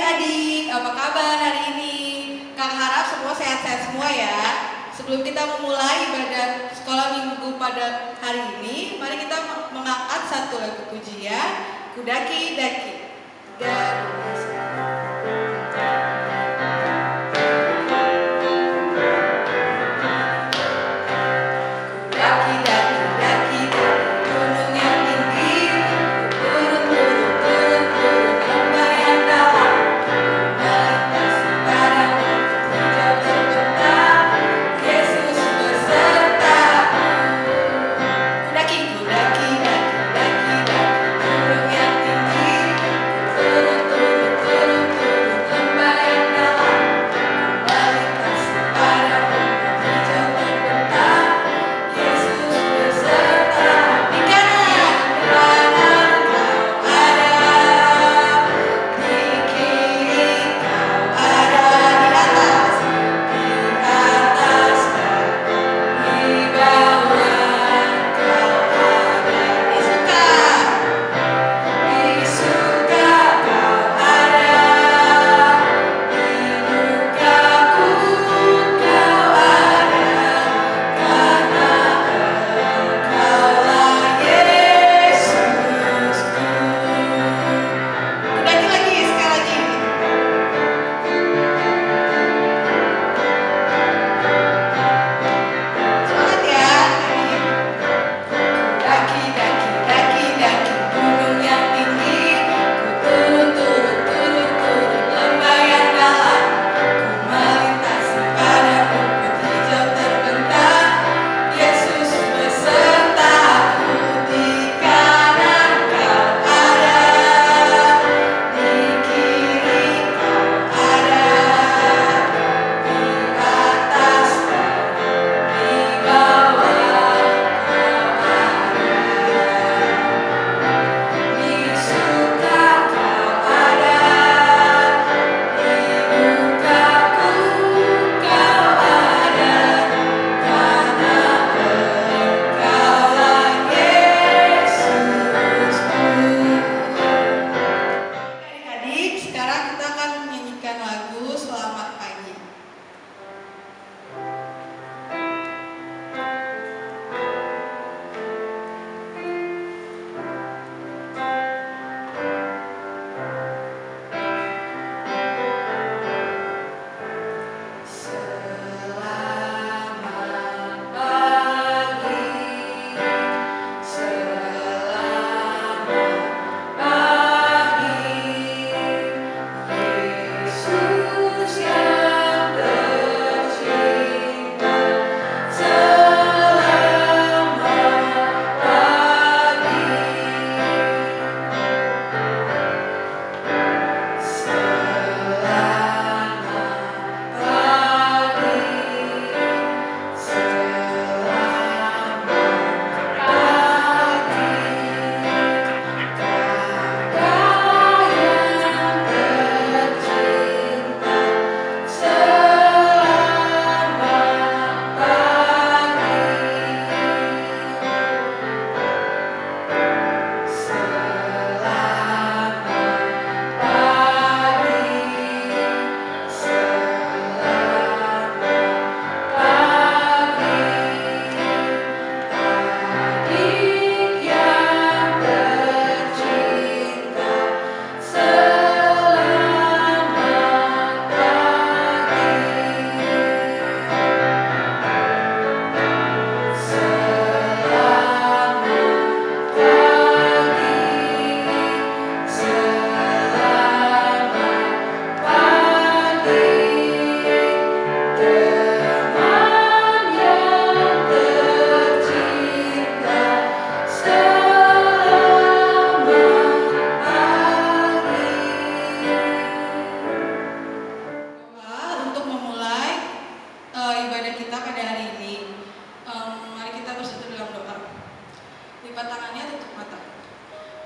adik-adik, apa kabar hari ini? Kak harap semua sehat-sehat semua ya. Sebelum kita memulai ibadah sekolah minggu pada hari ini, mari kita mengangkat satu lagu pujian, Kudaki-daki. Dan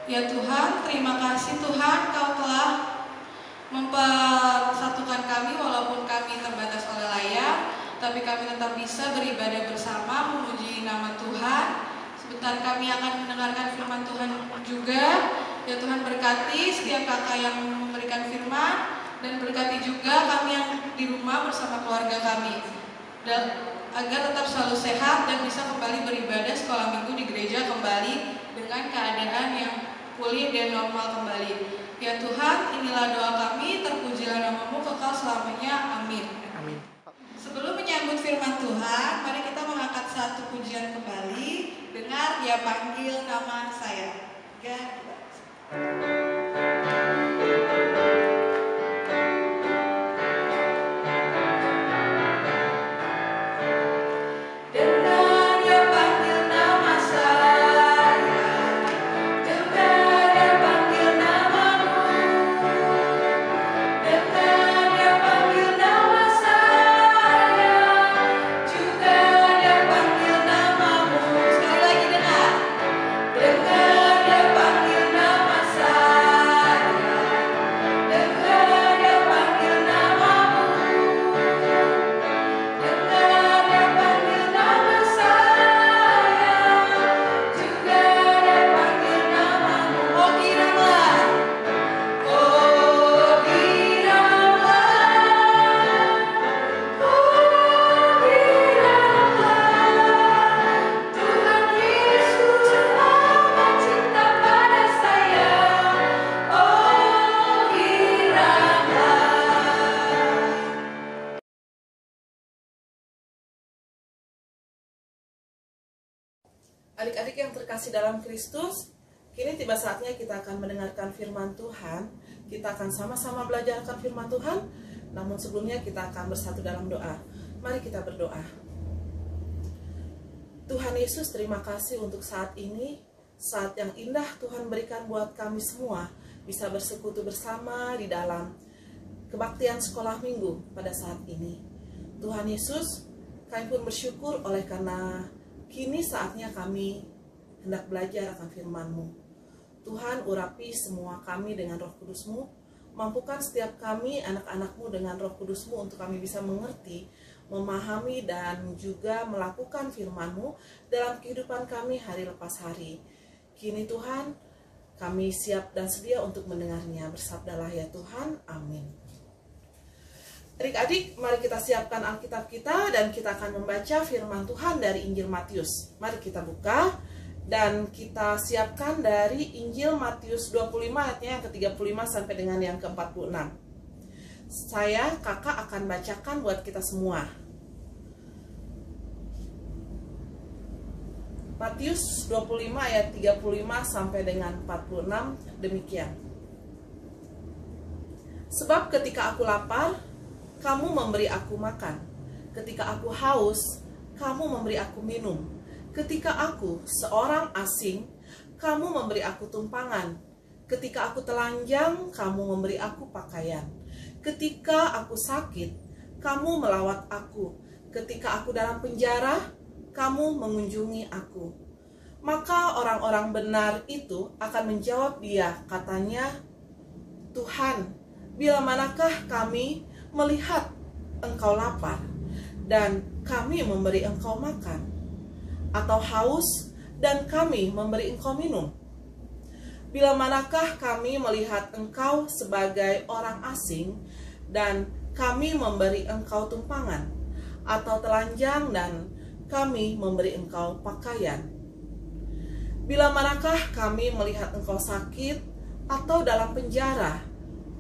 ya Tuhan, terima kasih Tuhan, Kau telah mempersatukan kami walaupun kami terbatas oleh layar, tapi kami tetap bisa beribadah bersama, memuji nama Tuhan. Sebentar kami akan mendengarkan firman Tuhan juga. Ya Tuhan, berkati setiap kakak yang memberikan firman, Dan berkati juga kami yang di rumah bersama keluarga kami, dan agar tetap selalu sehat dan bisa kembali beribadah sekolah minggu di gereja kembali dengan keadaan yang pulih dan normal kembali. Ya Tuhan, inilah doa kami, terpujilah nama-Mu kekal selamanya. Amin. Amin. Sebelum menyambut firman Tuhan, mari kita mengangkat satu pujian kembali. Dengar, Dia panggil nama saya. Ya. Adik-adik yang terkasih dalam Kristus, kini tiba saatnya kita akan mendengarkan firman Tuhan. Kita akan sama-sama belajar akan firman Tuhan, namun sebelumnya kita akan bersatu dalam doa. Mari kita berdoa. Tuhan Yesus, terima kasih untuk saat ini, saat yang indah Tuhan berikan buat kami semua, bisa bersekutu bersama di dalam kebaktian sekolah minggu pada saat ini. Tuhan Yesus, kami pun bersyukur oleh karena kini saatnya kami hendak belajar akan firman-Mu. Tuhan, urapi semua kami dengan Roh Kudus-Mu. Mampukan setiap kami, anak-anak-Mu, dengan Roh Kudus-Mu untuk kami bisa mengerti, memahami, dan juga melakukan firman-Mu dalam kehidupan kami hari lepas hari. Kini Tuhan, kami siap dan sedia untuk mendengarnya. Bersabdalah ya Tuhan. Amin. Adik-adik, mari kita siapkan Alkitab kita dan kita akan membaca firman Tuhan dari Injil Matius. Mari kita buka dan kita siapkan dari Injil Matius 25 ayatnya yang ke-35 sampai dengan yang ke-46. Saya, kakak akan bacakan buat kita semua. Matius 25 ayat 35 sampai dengan 46 demikian. Sebab ketika aku lapar, kamu memberi aku makan. Ketika aku haus, kamu memberi aku minum. Ketika aku seorang asing, kamu memberi aku tumpangan. Ketika aku telanjang, kamu memberi aku pakaian. Ketika aku sakit, kamu melawat aku. Ketika aku dalam penjara, kamu mengunjungi aku. Maka orang-orang benar itu akan menjawab dia, katanya, Tuhan, bila manakah kami melihat engkau lapar dan kami memberi engkau makan, atau haus dan kami memberi engkau minum? Bila manakah kami melihat engkau sebagai orang asing dan kami memberi engkau tumpangan, atau telanjang dan kami memberi engkau pakaian? Bila manakah kami melihat engkau sakit atau dalam penjara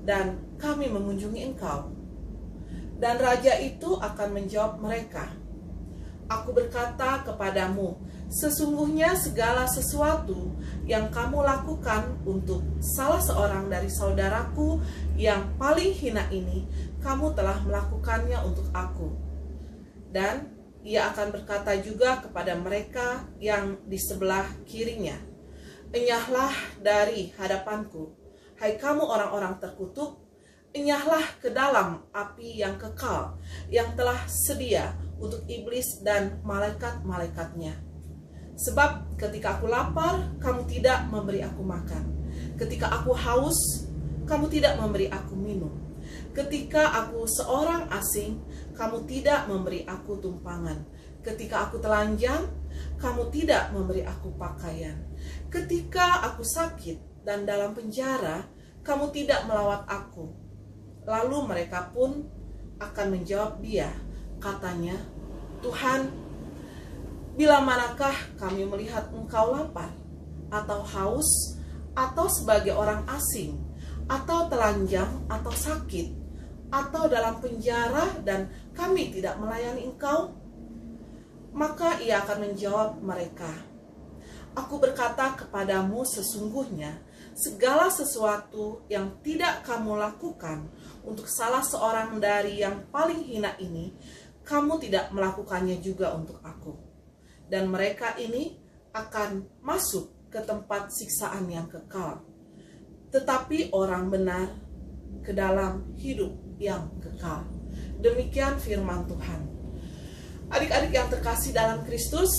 dan kami mengunjungi engkau? Dan raja itu akan menjawab mereka, aku berkata kepadamu, sesungguhnya segala sesuatu yang kamu lakukan untuk salah seorang dari saudaraku yang paling hina ini, kamu telah melakukannya untuk aku. Dan ia akan berkata juga kepada mereka yang di sebelah kirinya, enyahlah dari hadapanku, hai kamu orang-orang terkutuk, enyahlah ke dalam api yang kekal, yang telah sedia untuk iblis dan malaikat-malaikatnya. Sebab ketika aku lapar, kamu tidak memberi aku makan. Ketika aku haus, kamu tidak memberi aku minum. Ketika aku seorang asing, kamu tidak memberi aku tumpangan. Ketika aku telanjang, kamu tidak memberi aku pakaian. Ketika aku sakit dan dalam penjara, kamu tidak melawat aku. Lalu mereka pun akan menjawab dia, katanya, Tuhan, bila manakah kami melihat engkau lapar, atau haus, atau sebagai orang asing, atau telanjang, atau sakit, atau dalam penjara, dan kami tidak melayani engkau? Maka ia akan menjawab mereka, Aku berkata kepadamu sesungguhnya, segala sesuatu yang tidak kamu lakukan untuk salah seorang dari yang paling hina ini, kamu tidak melakukannya juga untuk aku. Dan mereka ini akan masuk ke tempat siksaan yang kekal, tetapi orang benar ke dalam hidup yang kekal. Demikian firman Tuhan. Adik-adik yang terkasih dalam Kristus,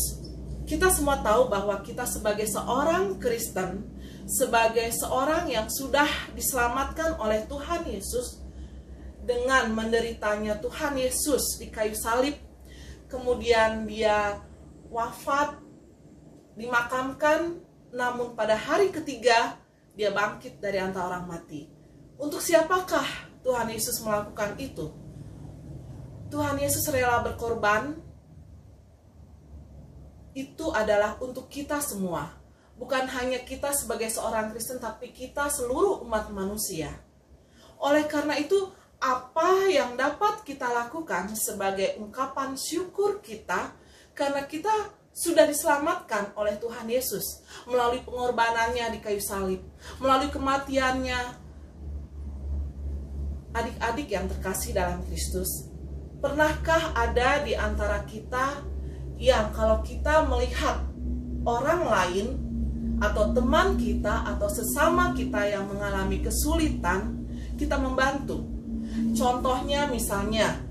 kita semua tahu bahwa kita sebagai seorang Kristen, sebagai seorang yang sudah diselamatkan oleh Tuhan Yesus, dengan menderitanya Tuhan Yesus di kayu salib, kemudian dia wafat, dimakamkan, namun pada hari ketiga dia bangkit dari antara orang mati. Untuk siapakah Tuhan Yesus melakukan itu? Tuhan Yesus rela berkorban. Itu adalah untuk kita semua. Bukan hanya kita sebagai seorang Kristen, tapi kita seluruh umat manusia. Oleh karena itu, apa yang dapat kita lakukan sebagai ungkapan syukur kita karena kita sudah diselamatkan oleh Tuhan Yesus melalui pengorbanannya di kayu salib, melalui kematiannya. Adik-adik yang terkasih dalam Kristus, pernahkah ada di antara kita yang kalau kita melihat orang lain atau teman kita atau sesama kita yang mengalami kesulitan, kita membantu? Contohnya misalnya,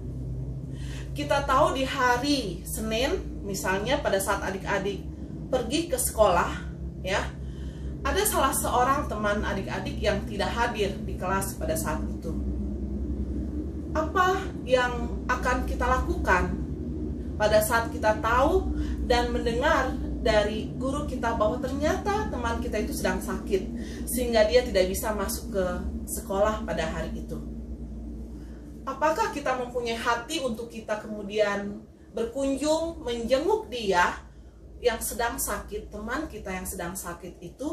kita tahu di hari Senin, misalnya pada saat adik-adik pergi ke sekolah, ya, ada salah seorang teman adik-adik yang tidak hadir di kelas pada saat itu. Apa yang akan kita lakukan pada saat kita tahu dan mendengar dari guru kita bahwa ternyata teman kita itu sedang sakit, sehingga dia tidak bisa masuk ke sekolah pada hari itu? Apakah kita mempunyai hati untuk kita kemudian berkunjung, menjenguk dia yang sedang sakit, teman kita yang sedang sakit itu?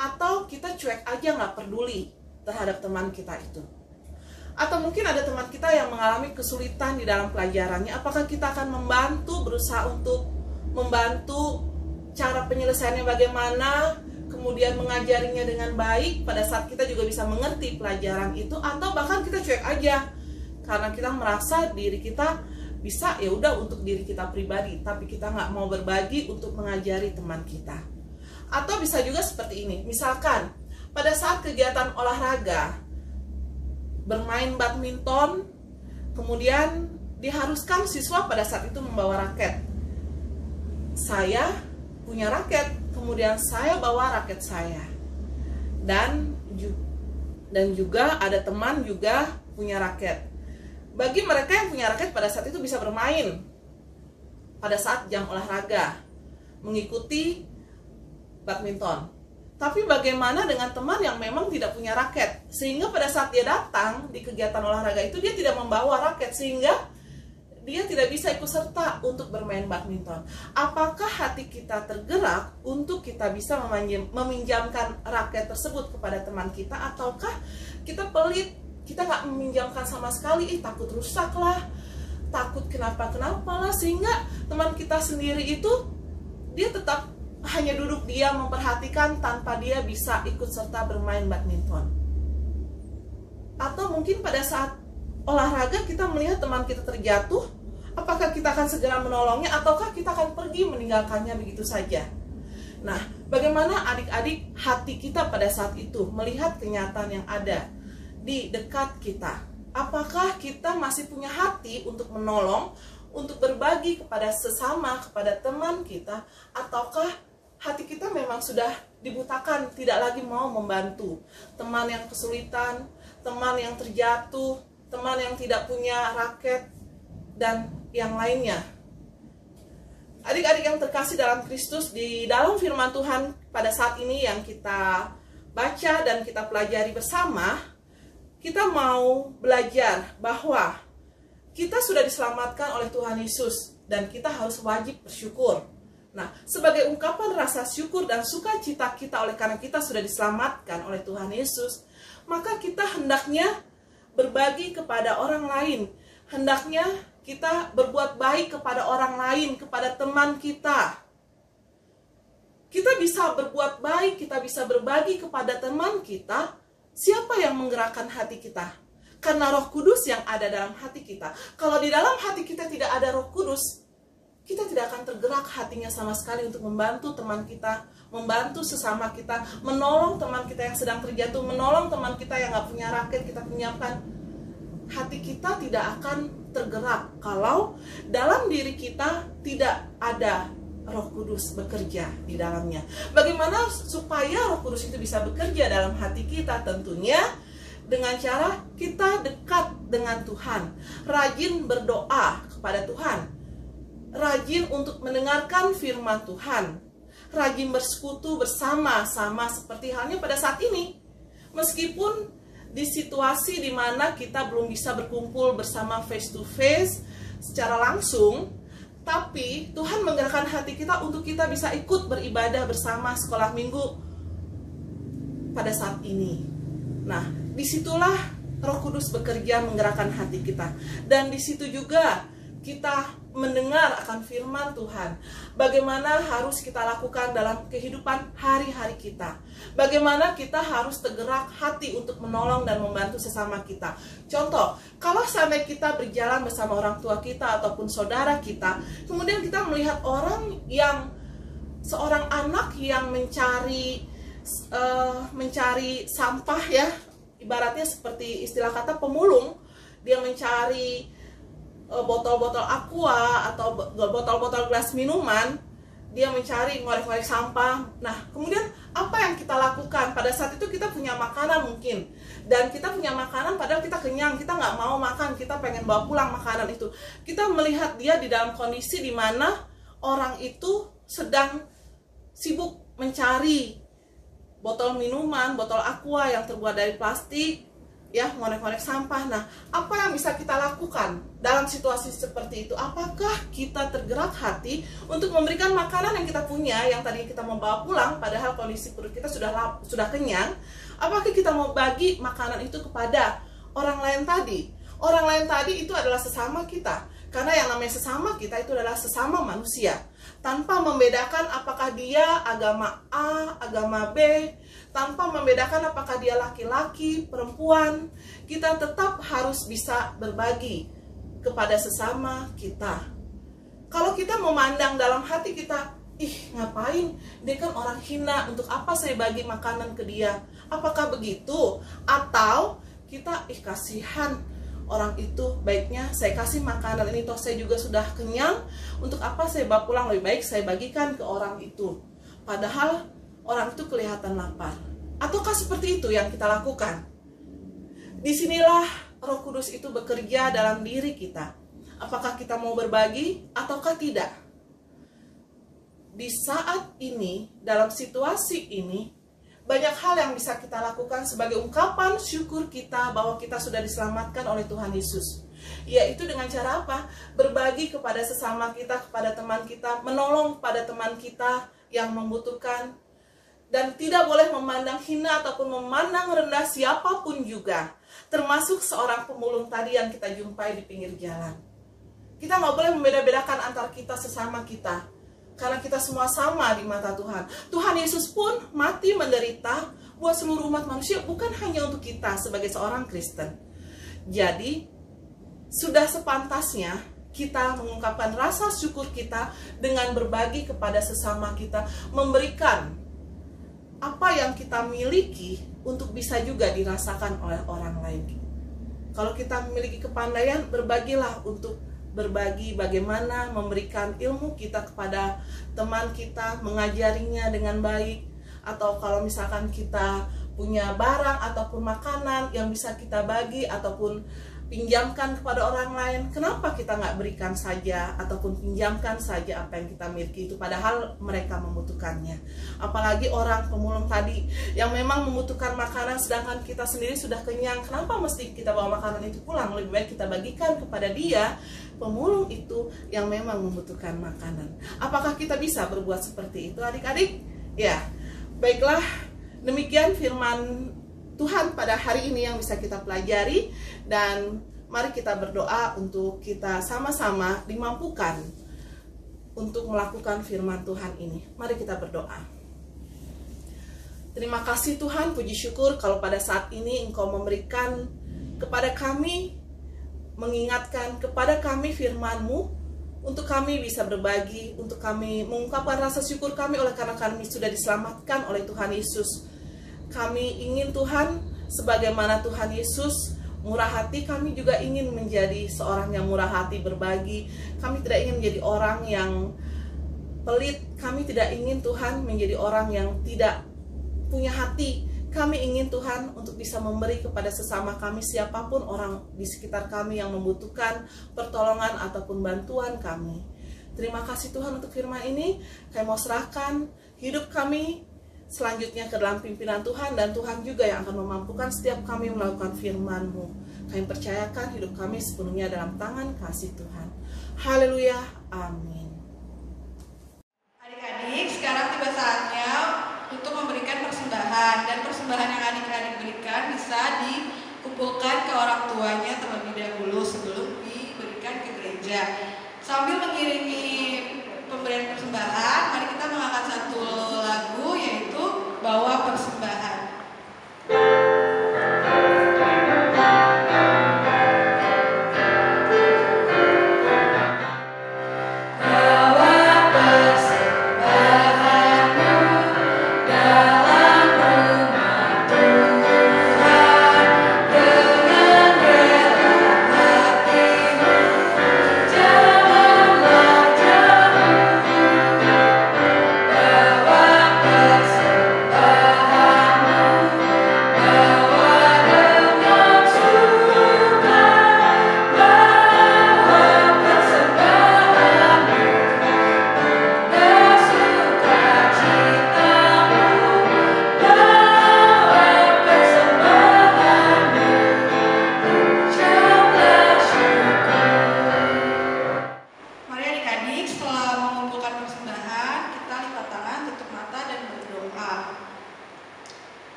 Atau kita cuek aja, nggak peduli terhadap teman kita itu? Atau mungkin ada teman kita yang mengalami kesulitan di dalam pelajarannya, apakah kita akan membantu, berusaha untuk membantu cara penyelesaiannya bagaimana, kemudian mengajarinya dengan baik pada saat kita juga bisa mengerti pelajaran itu? Atau bahkan kita cuek aja karena kita merasa diri kita bisa, ya udah untuk diri kita pribadi, tapi kita nggak mau berbagi untuk mengajari teman kita. Atau bisa juga seperti ini, misalkan pada saat kegiatan olahraga, bermain badminton, kemudian diharuskan siswa pada saat itu membawa raket. Saya punya raket, kemudian saya bawa raket saya, dan juga ada teman juga punya raket. Bagi mereka yang punya raket pada saat itu bisa bermain pada saat jam olahraga, mengikuti badminton. Tapi bagaimana dengan teman yang memang tidak punya raket, sehingga pada saat dia datang di kegiatan olahraga itu dia tidak membawa raket, sehingga dia tidak bisa ikut serta untuk bermain badminton? Apakah hati kita tergerak untuk kita bisa meminjamkan raket tersebut kepada teman kita, ataukah kita pelit, kita nggak meminjamkan sama sekali, takut rusak lah, takut kenapa-kenapa lah, sehingga teman kita sendiri itu dia tetap hanya duduk diam memperhatikan tanpa dia bisa ikut serta bermain badminton? Atau mungkin pada saat olahraga kita melihat teman kita terjatuh, apakah kita akan segera menolongnya, ataukah kita akan pergi meninggalkannya begitu saja? Nah, bagaimana adik-adik hati kita pada saat itu melihat kenyataan yang ada di dekat kita? Apakah kita masih punya hati untuk menolong, untuk berbagi kepada sesama, kepada teman kita, ataukah hati kita memang sudah dibutakan, tidak lagi mau membantu teman yang kesulitan, teman yang terjatuh, teman yang tidak punya raket, dan yang lainnya? Adik-adik yang terkasih dalam Kristus, di dalam firman Tuhan pada saat ini yang kita baca dan kita pelajari bersama, kita mau belajar bahwa kita sudah diselamatkan oleh Tuhan Yesus dan kita harus wajib bersyukur. Nah, sebagai ungkapan rasa syukur dan sukacita kita oleh karena kita sudah diselamatkan oleh Tuhan Yesus, maka kita hendaknya berbagi kepada orang lain. Hendaknya kita berbuat baik kepada orang lain, kepada teman kita. Kita bisa berbuat baik, kita bisa berbagi kepada teman kita. Siapa yang menggerakkan hati kita? Karena Roh Kudus yang ada dalam hati kita. Kalau di dalam hati kita tidak ada Roh Kudus, kita tidak akan tergerak hatinya sama sekali untuk membantu teman kita, membantu sesama kita, menolong teman kita yang sedang terjatuh, menolong teman kita yang gak punya raket, kita pinjamkan. Hati kita tidak akan tergerak kalau dalam diri kita tidak ada Roh Kudus bekerja di dalamnya. Bagaimana supaya Roh Kudus itu bisa bekerja dalam hati kita? Tentunya dengan cara kita dekat dengan Tuhan, rajin berdoa kepada Tuhan, rajin untuk mendengarkan firman Tuhan, rajin bersekutu bersama-sama seperti halnya pada saat ini. Meskipun di situasi di mana kita belum bisa berkumpul bersama face to face secara langsung, tapi Tuhan menggerakkan hati kita untuk kita bisa ikut beribadah bersama sekolah minggu pada saat ini. Nah, disitulah Roh Kudus bekerja menggerakkan hati kita. Dan disitu juga kita mendengar akan firman Tuhan. Bagaimana harus kita lakukan dalam kehidupan hari-hari kita. Bagaimana kita harus tergerak hati untuk menolong dan membantu sesama kita. Contoh, kalau sampai kita berjalan bersama orang tua kita ataupun saudara kita, kemudian kita melihat seorang anak yang mencari sampah ya, ibaratnya seperti istilah kata pemulung, dia mencari botol-botol aqua atau botol-botol gelas minuman, dia mencari ngorek-ngorek sampah. Nah, kemudian apa yang kita lakukan? Pada saat itu kita punya makanan mungkin, dan kita punya makanan padahal kita kenyang, kita nggak mau makan, kita pengen bawa pulang makanan itu. Kita melihat dia di dalam kondisi di mana orang itu sedang sibuk mencari botol minuman, botol aqua yang terbuat dari plastik, ya, ngorek-ngorek sampah. Nah, apa yang bisa kita lakukan dalam situasi seperti itu? Apakah kita tergerak hati untuk memberikan makanan yang kita punya, yang tadi kita mau bawa pulang, padahal kondisi perut kita sudah kenyang? Apakah kita mau bagi makanan itu kepada orang lain tadi? Orang lain tadi itu adalah sesama kita. Karena yang namanya sesama kita itu adalah sesama manusia. Tanpa membedakan apakah dia agama A, agama B, tanpa membedakan apakah dia laki-laki, perempuan, kita tetap harus bisa berbagi kepada sesama kita. Kalau kita memandang dalam hati kita, ih ngapain, dia kan orang hina, untuk apa saya bagi makanan ke dia? Apakah begitu? Atau kita, ih kasihan orang itu, baiknya saya kasih makanan ini, toh saya juga sudah kenyang, untuk apa saya bawa pulang, lebih baik saya bagikan ke orang itu. Padahal orang itu kelihatan lapar. Ataukah seperti itu yang kita lakukan? Disinilah Roh Kudus itu bekerja dalam diri kita. Apakah kita mau berbagi ataukah tidak? Di saat ini, dalam situasi ini, banyak hal yang bisa kita lakukan sebagai ungkapan syukur kita bahwa kita sudah diselamatkan oleh Tuhan Yesus. Yaitu dengan cara apa? Berbagi kepada sesama kita, kepada teman kita, menolong pada teman kita yang membutuhkan. Dan tidak boleh memandang hina ataupun memandang rendah siapapun juga. Termasuk seorang pemulung tadi yang kita jumpai di pinggir jalan. Kita nggak boleh membeda-bedakan antar kita sesama kita. Karena kita semua sama di mata Tuhan. Tuhan Yesus pun mati menderita buat seluruh umat manusia, bukan hanya untuk kita sebagai seorang Kristen. Jadi, sudah sepantasnya kita mengungkapkan rasa syukur kita dengan berbagi kepada sesama kita, memberikan apa yang kita miliki untuk bisa juga dirasakan oleh orang lain. Kalau kita memiliki kepandaian, berbagilah untuk berbagi bagaimana memberikan ilmu kita kepada teman kita, mengajarinya dengan baik. Atau kalau misalkan kita punya barang ataupun makanan yang bisa kita bagi ataupun pinjamkan kepada orang lain, kenapa kita nggak berikan saja ataupun pinjamkan saja apa yang kita miliki itu, padahal mereka membutuhkannya. Apalagi orang pemulung tadi yang memang membutuhkan makanan sedangkan kita sendiri sudah kenyang, kenapa mesti kita bawa makanan itu pulang? Lebih baik kita bagikan kepada dia, pemulung itu yang memang membutuhkan makanan. Apakah kita bisa berbuat seperti itu adik-adik? Ya, baiklah, demikian firman Tuhan pada hari ini yang bisa kita pelajari, dan mari kita berdoa untuk kita sama-sama dimampukan untuk melakukan firman Tuhan ini. Mari kita berdoa. Terima kasih Tuhan, puji syukur kalau pada saat ini Engkau memberikan kepada kami, mengingatkan kepada kami firman-Mu, untuk kami bisa berbagi, untuk kami mengungkapkan rasa syukur kami oleh karena kami sudah diselamatkan oleh Tuhan Yesus. Kami ingin Tuhan, sebagaimana Tuhan Yesus murah hati, kami juga ingin menjadi seorang yang murah hati, berbagi. Kami tidak ingin menjadi orang yang pelit. Kami tidak ingin Tuhan menjadi orang yang tidak punya hati. Kami ingin Tuhan untuk bisa memberi kepada sesama kami, siapapun orang di sekitar kami yang membutuhkan pertolongan ataupun bantuan kami. Terima kasih Tuhan untuk firman ini. Kami mau serahkan hidup kami selanjutnya ke dalam pimpinan Tuhan, dan Tuhan juga yang akan memampukan setiap kami melakukan firman-Mu. Kami percayakan hidup kami sepenuhnya dalam tangan kasih Tuhan. Haleluya, amin. Adik-adik, sekarang tiba saatnya untuk memberikan persembahan, dan persembahan yang adik-adik berikan bisa dikumpulkan ke orang tuanya terlebih dahulu sebelum diberikan ke gereja. Sambil mengiringi pemberian persembahan, mari kita mengangkat satu lagu, yaitu Bawa Persembahan.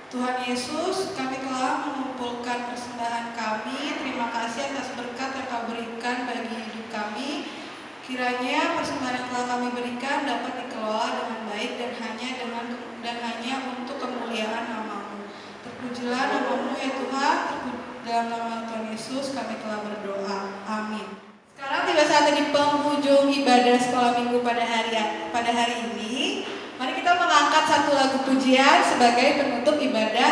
Tuhan Yesus, kami telah mengumpulkan persembahan kami. Terima kasih atas berkat yang Kau berikan bagi hidup kami. Kiranya persembahan yang telah kami berikan dapat dikelola dengan baik dan hanya untuk kemuliaan nama-Mu. Terpujilah nama-Mu ya Tuhan. Dalam nama Tuhan Yesus kami telah berdoa. Amin. Sekarang tiba saatnya di penghujung ibadah sekolah minggu pada hari ini. Mari kita mengangkat satu lagu pujian sebagai penutup ibadah